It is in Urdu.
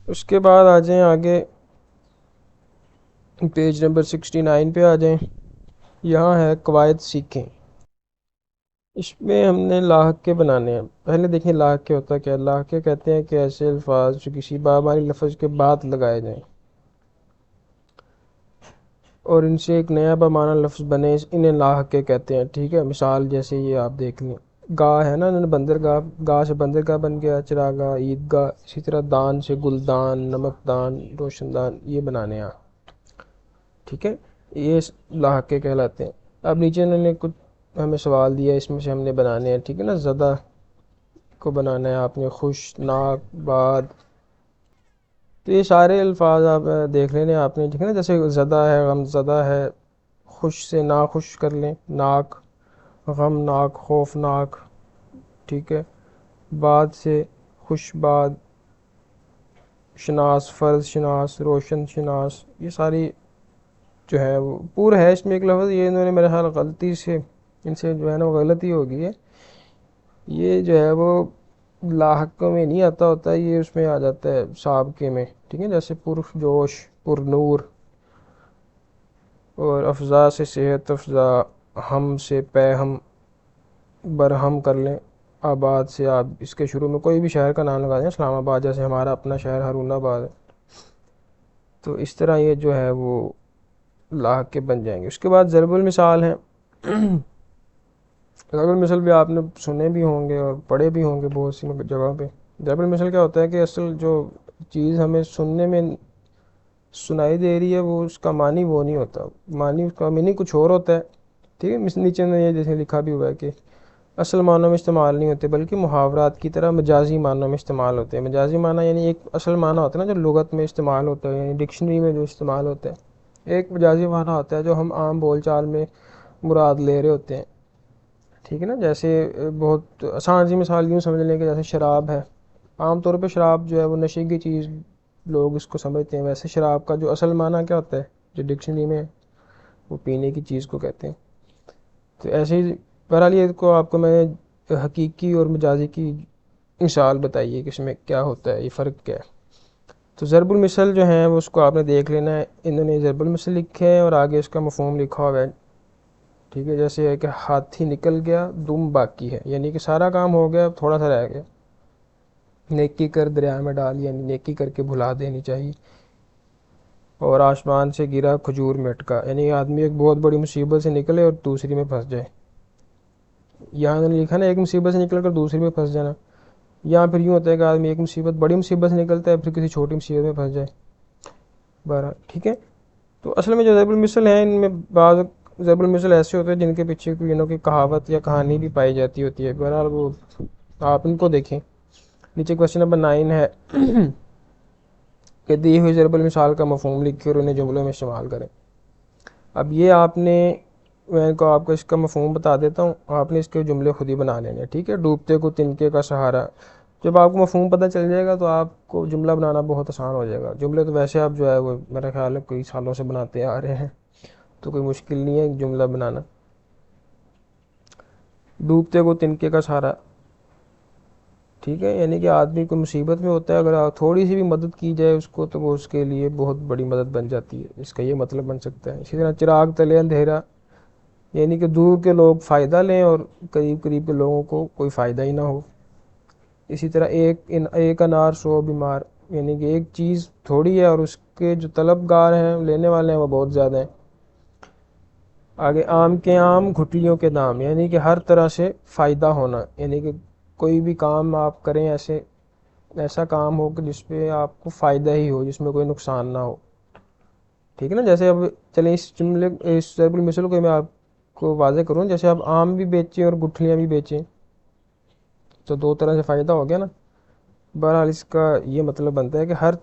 اس کے بعد آ جائیں آگے، پیج نمبر 69 پہ آ جائیں. یہاں ہے قواعد سیکھیں. اس میں ہم نے لاحق کے بنانے ہیں. پہلے دیکھیں لاحق کے ہوتا کیا ہے. لاحق کے کہتے ہیں کہ ایسے الفاظ جو کسی بامعنی لفظ کے بعد لگائے جائیں اور ان سے ایک نیا بامعنی لفظ بنے، انہیں لاحق کے کہتے ہیں. ٹھیک ہے، مثال جیسے یہ آپ دیکھ لیں، گاہ ہے نا، بندرگاہ، گاہ سے بندرگاہ بن گیا، چراگاہ، عیدگاہ. اسی طرح دان سے گلدان، نمکدان، روشن دان، یہ بنانے ہیں. ٹھیک ہے، یہ لاحق کے کہلاتے ہیں. اب نیچے انہوں نے کچھ ہمیں سوال دیا، اس میں سے ہم نے بنانے ہیں. ٹھیک ہے نا، زدہ کو بنانا ہے آپ نے، خوش، ناک، باد. تو یہ سارے الفاظ آپ دیکھ لینے آپ نے. ٹھیک ہے نا، جیسے زدہ ہے، غم زدہ ہے. خوش سے ناخوش کر لیں، ناک، غم ناک، خوف ناک. ٹھیک ہے، باد سے خوش باد، شناس فرض شناس، روشن شناس. یہ ساری جو ہے وہ پورا ہے اس میں ایک لفظ. یہ انہوں نے میرے خیال غلطی سے، ان سے جو ہے نا وہ غلطی ہو گئی ہے. یہ جو ہے وہ لاحق میں نہیں آتا ہوتا، یہ اس میں آ جاتا ہے سابقے میں. ٹھیک ہے، جیسے پر جوش، پر نور، اور افزا سے صحت افزا، ہم سے پہ ہم، برہم کر لیں. آباد سے آپ اس کے شروع میں کوئی بھی شہر کا نام لگا دیں، اسلام آباد جیسے ہمارا اپنا شہر ہارون آباد ہے. تو اس طرح یہ جو ہے وہ لاحق کے بن جائیں گے. اس کے بعد ضرب المثال ہیں. ضرب المثل بھی آپ نے سنے بھی ہوں گے اور پڑھے بھی ہوں گے بہت سی جگہوں پہ. ضرب المثل کیا ہوتا ہے کہ اصل جو چیز ہمیں سننے میں سنائی دے رہی ہے وہ اس کا معنی وہ نہیں ہوتا، معنی اس کا میننگ کچھ اور ہوتا ہے. ٹھیک ہے، نیچے میں یہ جیسے لکھا بھی ہوا ہے کہ اصل معنوں میں استعمال نہیں ہوتے بلکہ محاورات کی طرح مجازی معنوں میں استعمال ہوتے ہیں. مجازی معنی یعنی ایک اصل معنی ہوتا ہے نا جو لغت میں استعمال ہوتا ہے، یعنی ڈکشنری میں جو استعمال ہوتا ہے. ایک مجازی معنی ہوتا ہے جو ہم عام بول چال میں مراد لے رہے ہوتے ہیں. ٹھیک ہے نا، جیسے بہت آسان سی مثال یوں سمجھ لیں کہ جیسے شراب ہے. عام طور پہ شراب جو ہے وہ نشے کی چیز لوگ اس کو سمجھتے ہیں. ویسے شراب کا جو اصل معنی کیا ہوتا ہے جو ڈکشنری میں، وہ پینے کی چیز کو کہتے ہیں. تو ایسے ہی بہرحال یہ کو آپ کو میں نے حقیقی اور مجازی کی مثال بتائیے کہ اس میں کیا ہوتا ہے، یہ فرق کیا ہے. تو ضرب المثل جو ہیں وہ اس کو آپ نے دیکھ لینا ہے. انہوں نے ضرب المثل لکھے ہیں اور آگے اس کا مفہوم لکھا ہوا ہے. ٹھیک ہے، جیسے ہے کہ ہاتھی نکل گیا، دم باقی ہے، یعنی کہ سارا کام ہو گیا، تھوڑا سا رہ گیا. نیکی کر دریا میں ڈال، یعنی نیکی کر کے بھلا دینی چاہیے. اور آسمان سے گرا کھجور میں اٹکا، یعنی آدمی ایک بہت بڑی مصیبت سے نکلے اور دوسری میں پھنس جائے. یہاں انہوں نے لکھا نا ایک مصیبت سے نکل کر دوسری میں پھنس جانا. یہاں پھر یوں ہوتا ہے کہ آدمی ایک مصیبت، بڑی مصیبت سے نکلتا ہے پھر کسی چھوٹی مصیبت میں پھنس جائے. بہرحال ٹھیک ہے. تو اصل میں جو ضرب المثل ہیں ان میں بعض ضرب المثل ایسے ہوتے ہیں جن کے پیچھے کوئی کی کہاوت یا کہانی بھی پائی جاتی ہوتی ہے. بہرحال وہ آپ ان کو دیکھیں. نیچے کوشچن نمبر 9 ہے کہ دی ہوئی ضرب المثال کا مفہوم لکھیں اور انہیں جملوں میں استعمال کریں. اب یہ آپ نے، میں کو آپ کو اس کا مفہوم بتا دیتا ہوں، آپ نے اس کے جملے خود ہی بنا لینے. ٹھیک ہے، ڈوبتے کو تنکے کا سہارا. جب آپ کو مفہوم پتہ چل جائے گا تو آپ کو جملہ بنانا بہت آسان ہو جائے گا. جملے تو ویسے آپ جو ہے وہ میرا خیال ہے کئی سالوں سے بناتے آ رہے ہیں، تو کوئی مشکل نہیں ہے جملہ بنانا. ڈوبتے کو تنکے کا سہارا. ٹھیک ہے، یعنی کہ آدمی کو مصیبت میں ہوتا ہے، اگر تھوڑی سی بھی مدد کی جائے اس کو تو وہ اس کے لیے بہت بڑی مدد بن جاتی ہے. اس کا یہ مطلب بن سکتا ہے. اسی طرح چراغ تلے اندھیرا، یعنی کہ دور کے لوگ فائدہ لیں اور قریب قریب کے لوگوں کو کوئی فائدہ ہی نہ ہو. اسی طرح ایک انار 100 بیمار، یعنی کہ ایک چیز تھوڑی ہے اور اس کے جو طلبگار ہیں لینے والے ہیں وہ بہت زیادہ ہیں. آگے آم کے آم گھٹلیوں کے دام، یعنی کہ ہر طرح سے فائدہ ہونا، یعنی کہ کوئی بھی کام آپ کریں ایسا کام ہو کہ جس پہ آپ کو فائدہ ہی ہو، جس میں کوئی نقصان نہ ہو. ٹھیک ہے نا، جیسے اب چلیں اس جملے اس ضرب المثل کو میں آپ کو واضح کروں. جیسے آپ آم بھی بیچیں اور گٹھلیاں بھی بیچیں تو دو طرح سے فائدہ ہو گیا نا. بہرحال اس کا یہ مطلب بنتا ہے کہ ہر